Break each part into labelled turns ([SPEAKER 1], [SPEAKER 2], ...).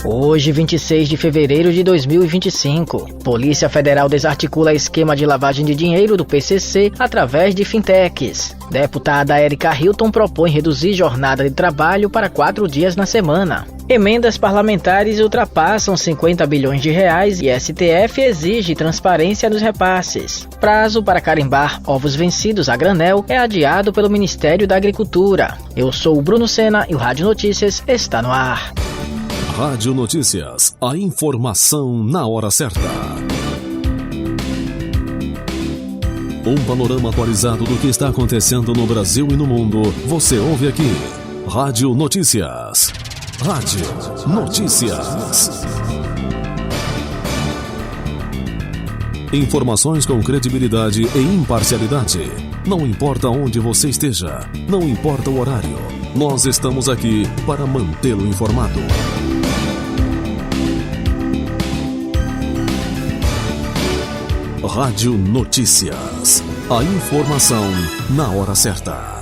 [SPEAKER 1] Hoje, 26 de fevereiro de 2025, Polícia Federal desarticula esquema de lavagem de dinheiro do PCC através de fintechs. Deputada Érica Hilton propõe reduzir jornada de trabalho para 4 dias na semana. Emendas parlamentares ultrapassam 50 bilhões de reais e STF exige transparência nos repasses. Prazo para carimbar ovos vencidos a granel é adiado pelo Ministério da Agricultura. Eu sou o Bruno Sena e o Rádio Notícias está no ar.
[SPEAKER 2] Rádio Notícias, a informação na hora certa. Um panorama atualizado do que está acontecendo no Brasil e no mundo, você ouve aqui. Rádio Notícias. Rádio Notícias. Informações com credibilidade e imparcialidade. Não importa onde você esteja, não importa o horário, nós estamos aqui para mantê-lo informado. Rádio Notícias. A informação na hora certa.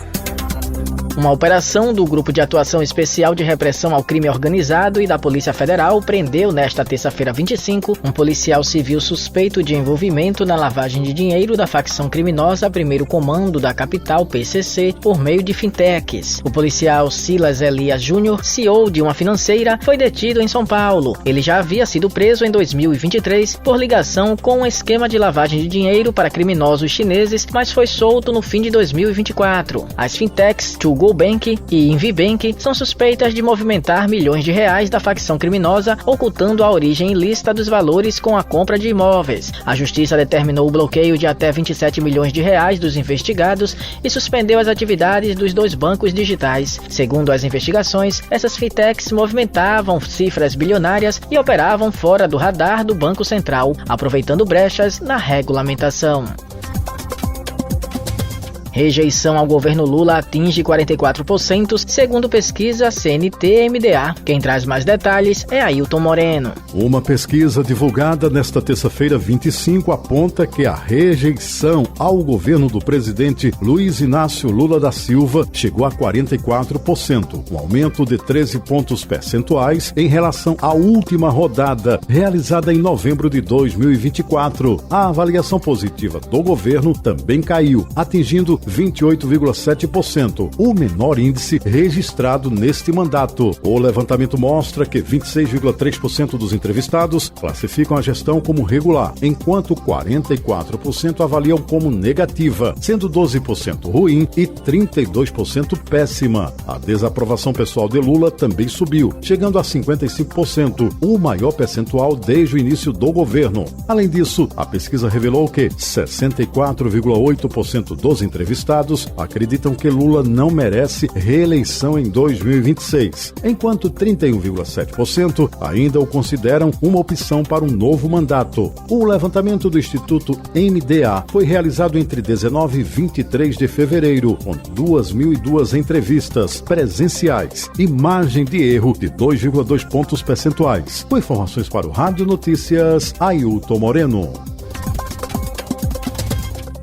[SPEAKER 1] Uma operação do Grupo de Atuação Especial de Repressão ao Crime Organizado e da Polícia Federal prendeu nesta terça-feira 25 um policial civil suspeito de envolvimento na lavagem de dinheiro da facção criminosa Primeiro Comando da capital PCC por meio de fintechs. O policial Silas Elias Júnior, CEO de uma financeira, foi detido em São Paulo. Ele já havia sido preso em 2023 por ligação com um esquema de lavagem de dinheiro para criminosos chineses, mas foi solto no fim de 2024. As fintechs GoBank e Invibank são suspeitas de movimentar milhões de reais da facção criminosa, ocultando a origem ilícita dos valores com a compra de imóveis. A justiça determinou o bloqueio de até 27 milhões de reais dos investigados e suspendeu as atividades dos 2 bancos digitais. Segundo as investigações, essas fintechs movimentavam cifras bilionárias e operavam fora do radar do Banco Central, aproveitando brechas na regulamentação. Rejeição ao governo Lula atinge 44%, segundo pesquisa CNT-MDA. Quem traz mais detalhes é Ailton Moreno.
[SPEAKER 3] Uma pesquisa divulgada nesta terça-feira 25 aponta que a rejeição ao governo do presidente Luiz Inácio Lula da Silva chegou a 44%, um aumento de 13 pontos percentuais em relação à última rodada, realizada em novembro de 2024. A avaliação positiva do governo também caiu, atingindo 28,7%, o menor índice registrado neste mandato. O levantamento mostra que 26,3% dos entrevistados classificam a gestão como regular, enquanto 44% avaliam como negativa, sendo 12% ruim e 32% péssima. A desaprovação pessoal de Lula também subiu, chegando a 55%, o maior percentual desde o início do governo. Além disso, a pesquisa revelou que 64,8% dos entrevistados acreditam que Lula não merece reeleição em 2026, enquanto 31,7% ainda o consideram uma opção para um novo mandato. O levantamento do Instituto MDA foi realizado entre 19 e 23 de fevereiro, com 2.002 entrevistas presenciais e margem de erro de 2,2 pontos percentuais. Com informações para o Rádio Notícias, Ailton Moreno.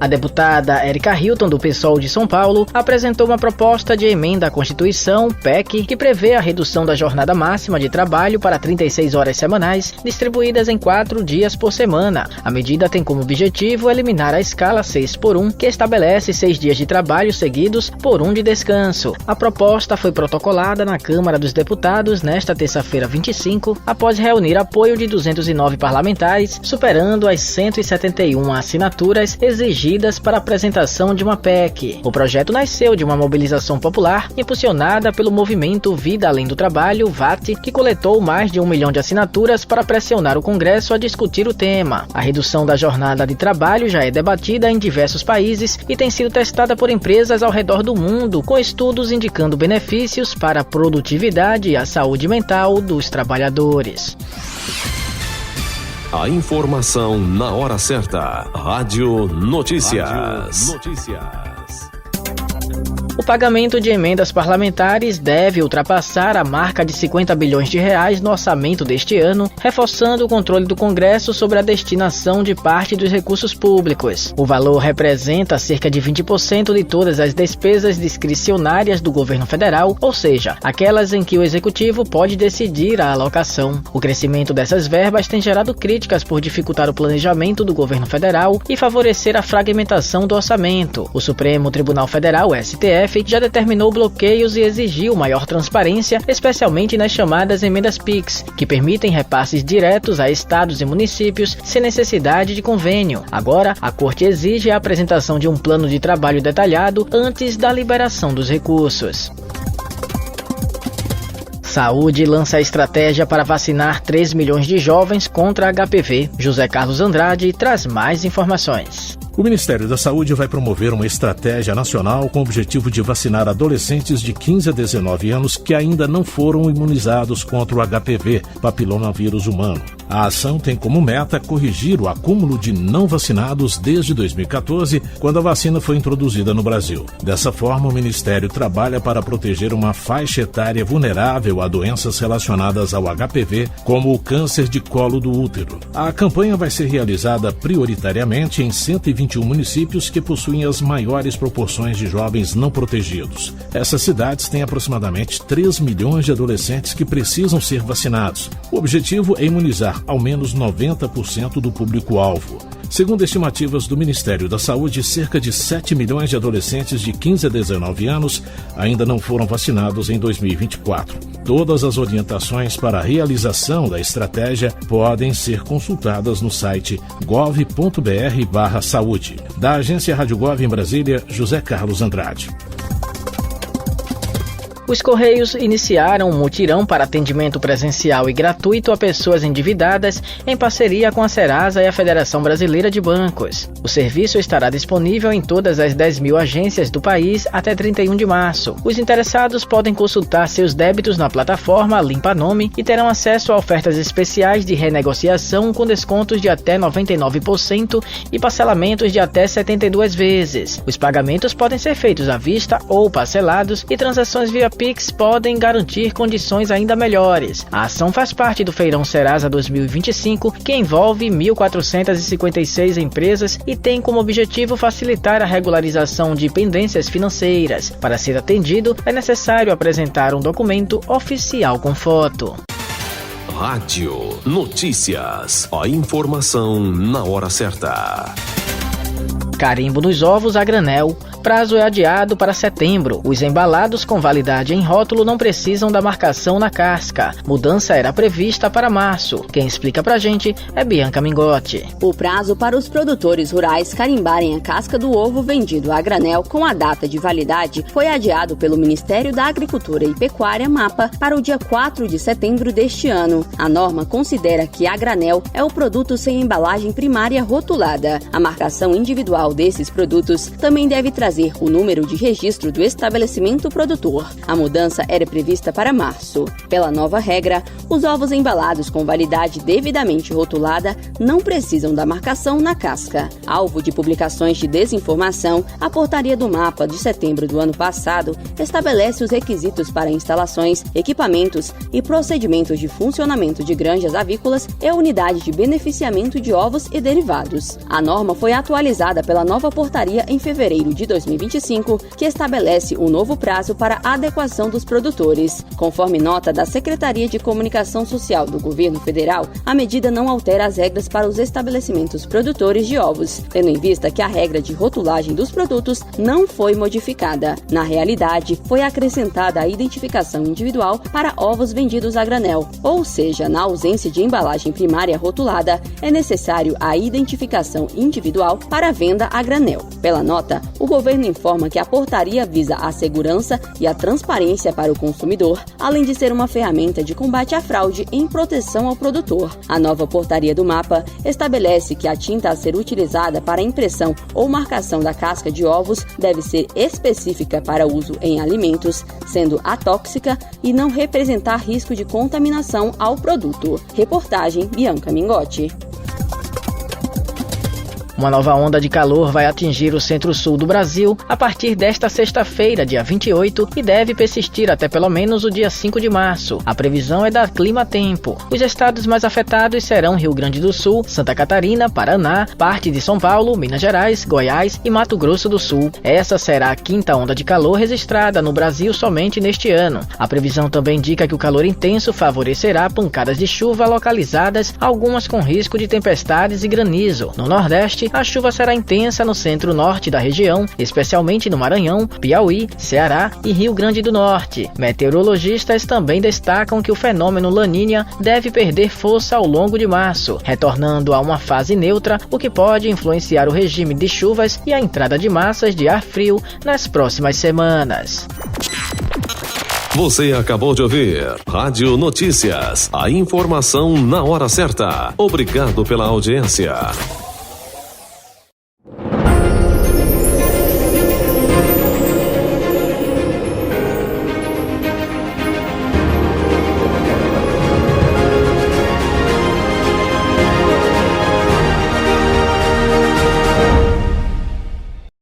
[SPEAKER 1] A deputada Érica Hilton, do PSOL de São Paulo, apresentou uma proposta de emenda à Constituição, PEC, que prevê a redução da jornada máxima de trabalho para 36 horas semanais, distribuídas em 4 dias por semana. A medida tem como objetivo eliminar a escala 6x1, que estabelece 6 dias de trabalho seguidos por 1 de descanso. A proposta foi protocolada na Câmara dos Deputados nesta terça-feira 25, após reunir apoio de 209 parlamentares, superando as 171 assinaturas exigidas para a apresentação de uma PEC. O projeto nasceu de uma mobilização popular impulsionada pelo movimento Vida Além do Trabalho, VAT, que coletou mais de 1 milhão de assinaturas para pressionar o Congresso a discutir o tema. A redução da jornada de trabalho já é debatida em diversos países e tem sido testada por empresas ao redor do mundo, com estudos indicando benefícios para a produtividade e a saúde mental dos trabalhadores.
[SPEAKER 2] A informação na hora certa. Rádio Notícias.
[SPEAKER 1] O pagamento de emendas parlamentares deve ultrapassar a marca de 50 bilhões de reais no orçamento deste ano, reforçando o controle do Congresso sobre a destinação de parte dos recursos públicos. O valor representa cerca de 20% de todas as despesas discricionárias do governo federal, ou seja, aquelas em que o Executivo pode decidir a alocação. O crescimento dessas verbas tem gerado críticas por dificultar o planejamento do governo federal e favorecer a fragmentação do orçamento. O Supremo Tribunal Federal, STF, já determinou bloqueios e exigiu maior transparência, especialmente nas chamadas emendas PIX, que permitem repasses diretos a estados e municípios sem necessidade de convênio. Agora, a Corte exige a apresentação de um plano de trabalho detalhado antes da liberação dos recursos. Saúde lança a estratégia para vacinar 3 milhões de jovens contra HPV. José Carlos Andrade traz mais informações.
[SPEAKER 4] O Ministério da Saúde vai promover uma estratégia nacional com o objetivo de vacinar adolescentes de 15 a 19 anos que ainda não foram imunizados contra o HPV, papilomavírus humano. A ação tem como meta corrigir o acúmulo de não vacinados desde 2014, quando a vacina foi introduzida no Brasil. Dessa forma, o Ministério trabalha para proteger uma faixa etária vulnerável a doenças relacionadas ao HPV, como o câncer de colo do útero. A campanha vai ser realizada prioritariamente em 121 municípios que possuem as maiores proporções de jovens não protegidos. Essas cidades têm aproximadamente 3 milhões de adolescentes que precisam ser vacinados. O objetivo é imunizar ao menos 90% do público-alvo. Segundo estimativas do Ministério da Saúde, cerca de 7 milhões de adolescentes de 15 a 19 anos ainda não foram vacinados em 2024. Todas as orientações para a realização da estratégia podem ser consultadas no site gov.br/saúde. Da agência Rádio Gov em Brasília, José Carlos Andrade.
[SPEAKER 1] Os Correios iniciaram um mutirão para atendimento presencial e gratuito a pessoas endividadas em parceria com a Serasa e a Federação Brasileira de Bancos. O serviço estará disponível em todas as 10 mil agências do país até 31 de março. Os interessados podem consultar seus débitos na plataforma Limpa Nome e terão acesso a ofertas especiais de renegociação com descontos de até 99% e parcelamentos de até 72 vezes. Os pagamentos podem ser feitos à vista ou parcelados e transações via Pix podem garantir condições ainda melhores. A ação faz parte do Feirão Serasa 2025, que envolve 1.456 empresas e tem como objetivo facilitar a regularização de pendências financeiras. Para ser atendido, é necessário apresentar um documento oficial com foto.
[SPEAKER 2] Rádio Notícias. A informação na hora certa.
[SPEAKER 1] Carimbo nos ovos a granel. Prazo é adiado para setembro. Os embalados com validade em rótulo não precisam da marcação na casca. Mudança era prevista para março. Quem explica pra gente é Bianca Mingotti.
[SPEAKER 5] O prazo para os produtores rurais carimbarem a casca do ovo vendido a granel com a data de validade foi adiado pelo Ministério da Agricultura e Pecuária, MAPA, para o dia 4 de setembro deste ano. A norma considera que a granel é o produto sem embalagem primária rotulada. A marcação individual desses produtos também deve trazer o número de registro do estabelecimento produtor. A mudança era prevista para março. Pela nova regra, os ovos embalados com validade devidamente rotulada não precisam da marcação na casca. Alvo de publicações de desinformação, a portaria do MAPA de setembro do ano passado estabelece os requisitos para instalações, equipamentos e procedimentos de funcionamento de granjas avícolas e unidades de beneficiamento de ovos e derivados. A norma foi atualizada pela nova portaria em fevereiro de 2025, que estabelece um novo prazo para a adequação dos produtores. Conforme nota da Secretaria de Comunicação Social do Governo Federal, a medida não altera as regras para os estabelecimentos produtores de ovos, tendo em vista que a regra de rotulagem dos produtos não foi modificada. Na realidade, foi acrescentada a identificação individual para ovos vendidos a granel, ou seja, na ausência de embalagem primária rotulada, é necessário a identificação individual para a venda a granel. Pela nota, o governo informa que a portaria visa a segurança e a transparência para o consumidor, além de ser uma ferramenta de combate à fraude em proteção ao produtor. A nova portaria do MAPA estabelece que a tinta a ser utilizada para impressão ou marcação da casca de ovos deve ser específica para uso em alimentos, sendo atóxica e não representar risco de contaminação ao produto. Reportagem Bianca Mingotti.
[SPEAKER 1] Uma nova onda de calor vai atingir o centro-sul do Brasil a partir desta sexta-feira, dia 28, e deve persistir até pelo menos o dia 5 de março. A previsão é da Clima Tempo. Os estados mais afetados serão Rio Grande do Sul, Santa Catarina, Paraná, parte de São Paulo, Minas Gerais, Goiás e Mato Grosso do Sul. Essa será a quinta onda de calor registrada no Brasil somente neste ano. A previsão também indica que o calor intenso favorecerá pancadas de chuva localizadas, algumas com risco de tempestades e granizo. No Nordeste, a chuva será intensa no centro-norte da região, especialmente no Maranhão, Piauí, Ceará e Rio Grande do Norte. Meteorologistas também destacam que o fenômeno Laninha deve perder força ao longo de março, retornando a uma fase neutra, o que pode influenciar o regime de chuvas e a entrada de massas de ar frio nas próximas semanas.
[SPEAKER 2] Você acabou de ouvir Rádio Notícias, a informação na hora certa. Obrigado pela audiência.